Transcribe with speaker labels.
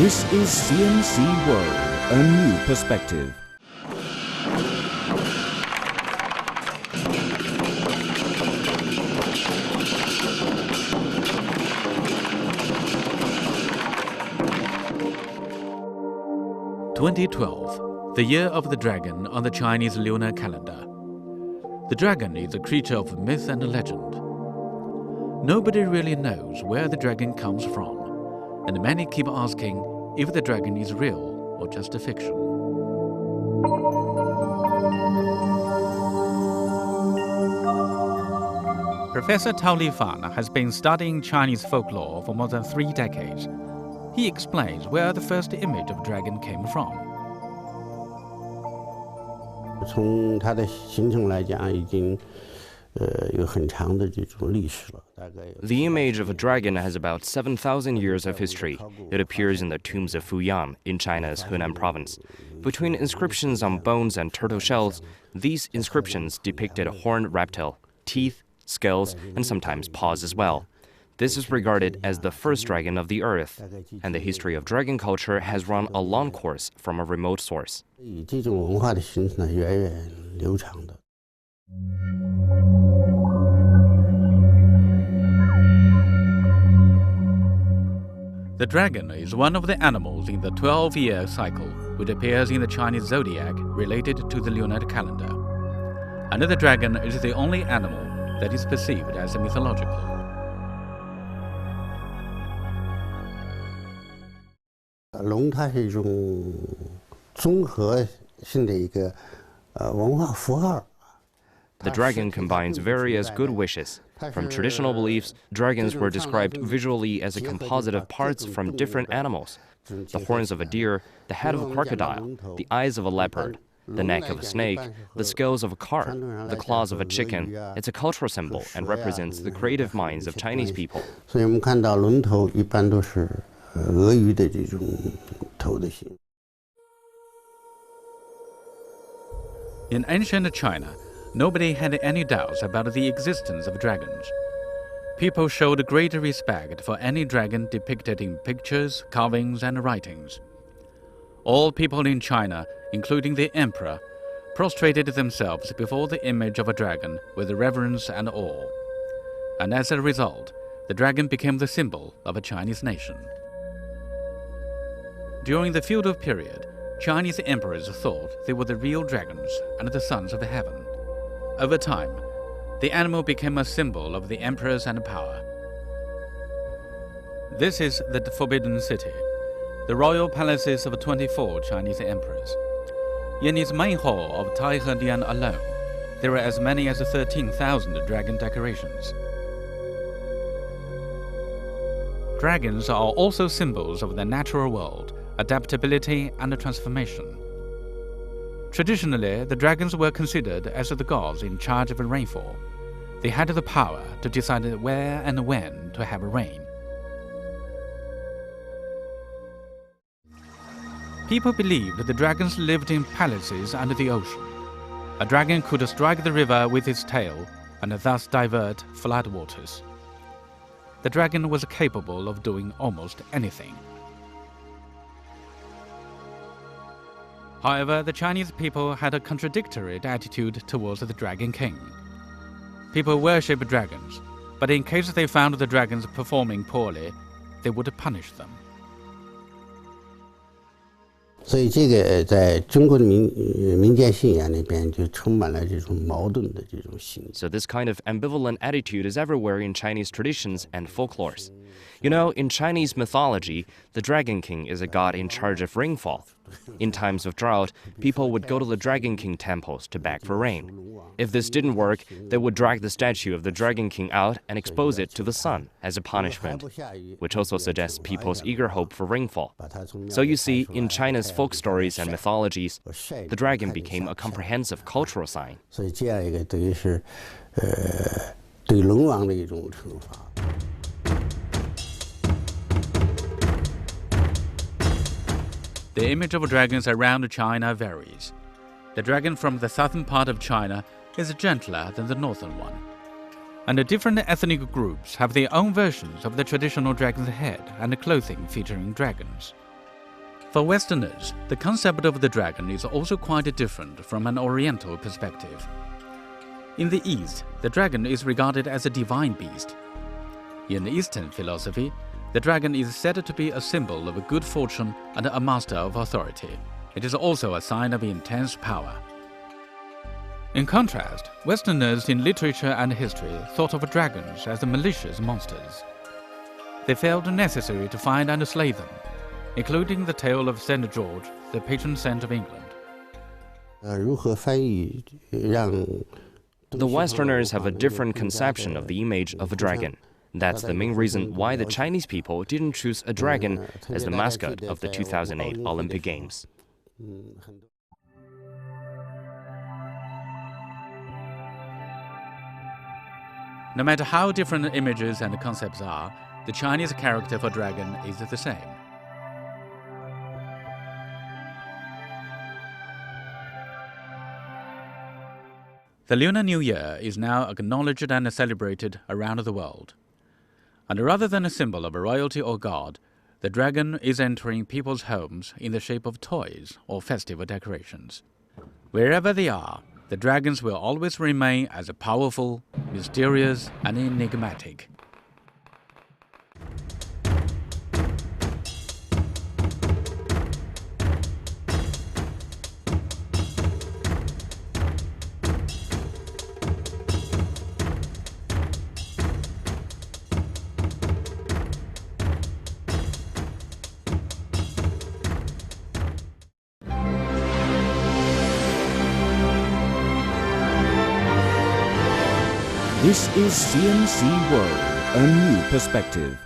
Speaker 1: This is CMC World, a new perspective.
Speaker 2: (2012), the year of the dragon on the Chinese lunar calendar. The dragon is a creature of myth and legend. Nobody really knows where the dragon comes from, and many keep asking if the dragon is real or just a fiction. Professor Tao Lifan has been studying Chinese folklore for more than 3 decades. He explains where the first image of dragon came from.
Speaker 3: 从它的形成来讲，已经有很长的这种历史了。
Speaker 4: The image of a dragon has about 7,000 years of history. It appears in the tombs of Fuyang in China's Henan province. Between inscriptions on bones and turtle shells, these inscriptions depicted a horned reptile, teeth, scales, and sometimes paws as well. This is regarded as the first dragon of the earth, and the history of dragon culture has run a long course from a remote source.
Speaker 3: 这种文化的形成呢，源远流长的。
Speaker 2: The dragon is one of the animals in the 12-year cycle which appears in the Chinese zodiac related to the lunar calendar. And the dragon is the only animal that is perceived as mythological.
Speaker 3: 龙它是一种综合性的一个文化符号。
Speaker 4: The dragon combines various good wishes. From traditional beliefs, dragons were described visually as a composite of parts from different animals. The horns of a deer, the head of a crocodile, the eyes of a leopard, the neck of a snake, the scales of a carp, the claws of a chicken. It's a cultural symbol and represents the creative minds of Chinese people.
Speaker 3: 所以我们看到龙头一般都是鳄鱼的这种头的形。
Speaker 2: In ancient China, nobody had any doubts about the existence of dragons. People showed great respect for any dragon depicted in pictures, carvings, and writings. All people in China, including the emperor, prostrated themselves before the image of a dragon with reverence and awe. And as a result, the dragon became the symbol of a Chinese nation. During the feudal period, Chinese emperors thought they were the real dragons and the sons of heaven. Over time, the animal became a symbol of the emperors and power. This is the Forbidden City, the royal palaces of 24 Chinese emperors. In its main hall of Taihedian alone, there are as many as 13,000 dragon decorations. Dragons are also symbols of the natural world, adaptability and transformation. Traditionally, the dragons were considered as the gods in charge of rainfall. They had the power to decide where and when to have rain. People believed the dragons lived in palaces under the ocean. A dragon could strike the river with its tail and thus divert floodwaters. The dragon was capable of doing almost anything. However, the Chinese people had a contradictory attitude towards the Dragon King. People worship dragons, but in case they found the dragons performing poorly, they would punish them.
Speaker 3: 所以这个在中国的民间信仰里边就充满了这种矛盾的这种心理。
Speaker 4: So this kind of ambivalent attitude is everywhere in Chinese traditions and folklores. You know, in Chinese mythology, the Dragon King is a god in charge of rainfall. In times of drought, people would go to the Dragon King temples to beg for rain. If this didn't work, they would drag the statue of the Dragon King out and expose it to the sun as a punishment, which also suggests people's eager hope for rainfall. So you see, in China's folk stories and mythologies, the dragon became a comprehensive cultural sign.
Speaker 3: 所以这样一个等于是对龙王的一种惩罚。
Speaker 2: The image of dragons around China varies. The dragon from the southern part of China is gentler than the northern one. And the different ethnic groups have their own versions of the traditional dragon's head and clothing featuring dragons. For Westerners, the concept of the dragon is also quite different from an Oriental perspective. In the East, the dragon is regarded as a divine beast. In Eastern philosophy, the dragon is said to be a symbol of good fortune and a master of authority. It is also a sign of intense power. In contrast, Westerners in literature and history thought of dragons as malicious monsters. They felt necessary to find and slay them, including the tale of St. George, the patron saint of England.
Speaker 4: The Westerners have a different conception of the image of a dragon. That's the main reason why the Chinese people didn't choose a dragon as the mascot of the 2008 Olympic Games.
Speaker 2: No matter how different images and concepts are, the Chinese character for dragon is the same. The Lunar New Year is now acknowledged and celebrated around the world. And rather than a symbol of royalty or god, the dragon is entering people's homes in the shape of toys or festival decorations. Wherever they are, the dragons will always remain as powerful, mysterious, and enigmatic.
Speaker 1: This is CNC World, a new perspective.